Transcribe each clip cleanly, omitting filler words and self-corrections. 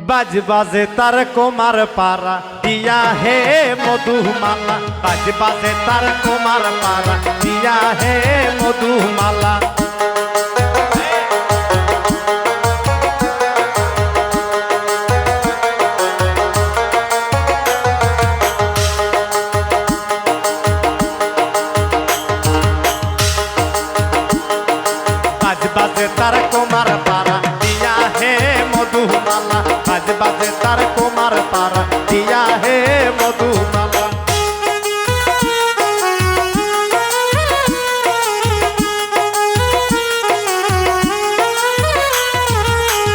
বাজ বাজে তার কোমার পারা দিয়া হে মধুমালা, বাজ বাজে তার কোমার পারা দিয়া হে মধুমালা। বাজ বাজে তার কোমার পারা দিয়া হে মধুমালা, বাজ বাজে তার কোমার পারা দিয়া হে মধুমালা।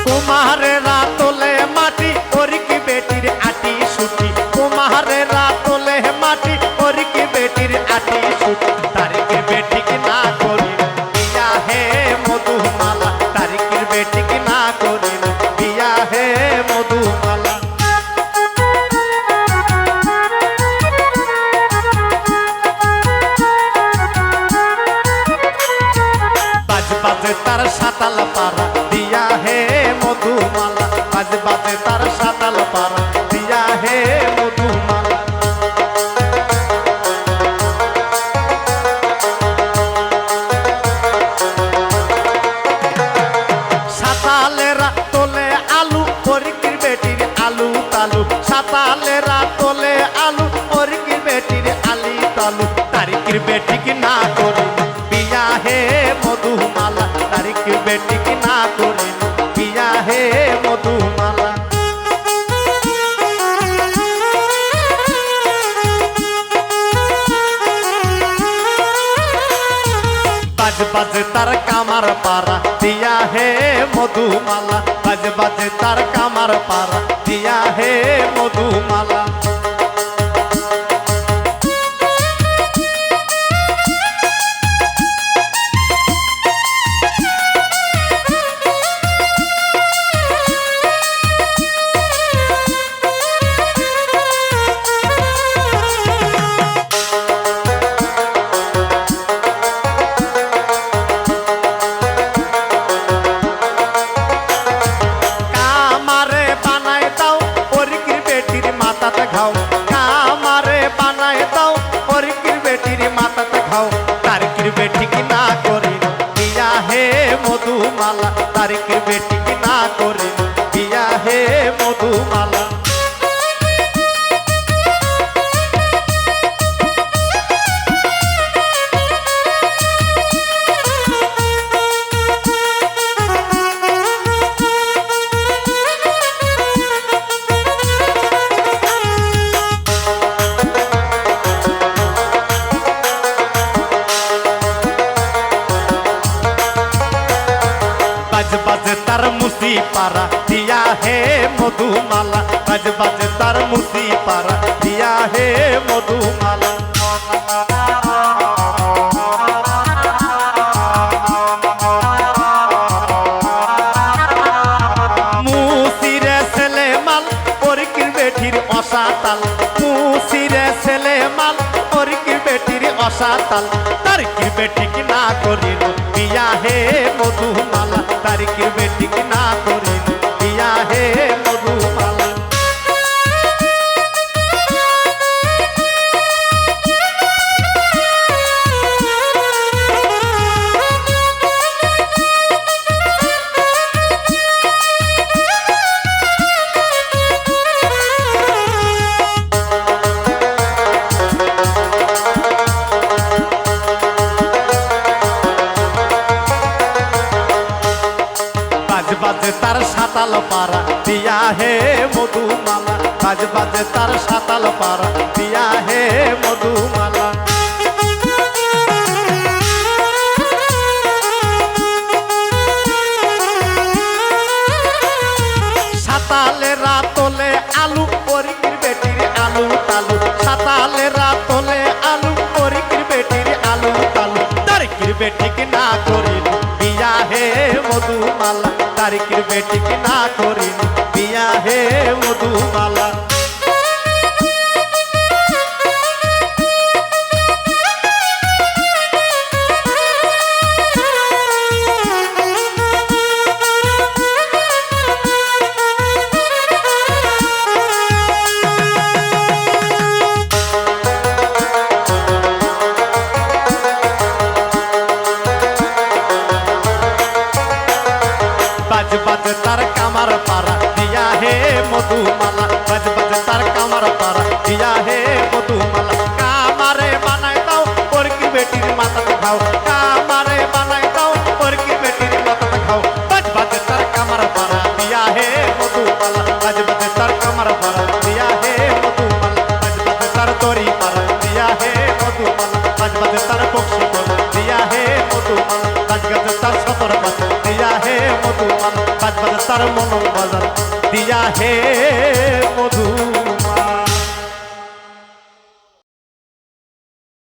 কুমারেরা তোলে মাটি ওরি কি বেটির আটি সুটি, কুমারেরা তোলে মাটি ওরি কি বেটির আটি সুটি। তারিখের বেটি কি না করি বিয়া হে মধুমালা, তারিখের বেটি কি না করি বিয়া হে মধুমালা। বাজ বাজে তার সাতাল পারা দিয়া হে মধুমালা, বাজ বাজে তার সাতাল পারা দিয়া হে মধুমালা। সাতালেরা তোলে আলু পরিকির বেটির আলু তালু, সাতালেরা তোলে আলু পরিকির বেটির আলি তালু। তারিখের বেটি কি না করি বিয়া হে মধুমালা, তারিখের বেটি কি না করি বিয়া হে মধুমালা। বাজ বাজে তার কামার পারা দিয়া হে মধুমালা, বাজ বাজে তার কামার পারা দিয়া হে মধুমালা। কামারে বানায় দাও পরিকির বেটির মাথাতে ঘাও, কামারে বানায় দাও পরিকির বেটির মাথাতে ঘাও। তারিখের বেটি কি না করি বিয়া হে মধুমালা, তারিখের বেটি কি না করি বিয়া হে মধুমালা। বাজ বাজে তার মুসি পারা দিয়া হে মধুমালা, বাজ বাজে তার মুসি পারা দিয়া হে মধুমালা। মুসিরে ছেলে মাল পরিকির বেটির অসাতাল, মুসিরে ছেলে মাল পরিকির বেটির অসাতাল। তারিখের বেটি কি না করিল বিয়া হে মধুমালা, তারিখের বেটি কি না করিল বিয়া হে মধুমালা। বাজ বাজে তার সাতাল পারা দিয়া হে মধুমালা, বাজ বাজে তার সাতাল পারা দিয়া হে মধুমালা। সাতালেরা তোলে আলু পরিকির বেটির আলু তালু, সাতালেরা তোলে আলু পরিকির বেটির আলু তালু। তারিখের বেটি কি না করিল বিয়া হে মধুমালা, তারিখের বেটি কি না করিল বিয়া হে মধুমালা। বাজ বাজ তার কামার পাড়া দিয়া হে মধুমালা বাজ বাজ তার কামার পাড়া দিয়া হে মধুমালা কামারে বানাই দাও পরকি বেটির মাথাতে খাও কামারে বানাই দাও পরকি বেটির মাথাতে খাও বাজ বাজ তার কামার পাড়া দিয়া হে মধুমালা বাজ বাজ তার কামার পাড়া দিয়া হে মধুমালা বাজ বাজ তার তরি পাড়া দিয়া হে মধুমালা বাজ বাজ তার বক্সি দিয়া হে মধুমালা বাজ বাজ তার সতর বাজ দিয়া হে মধুমালা বাজ বাজ তার মনোর বাজার দিয়া হে মধু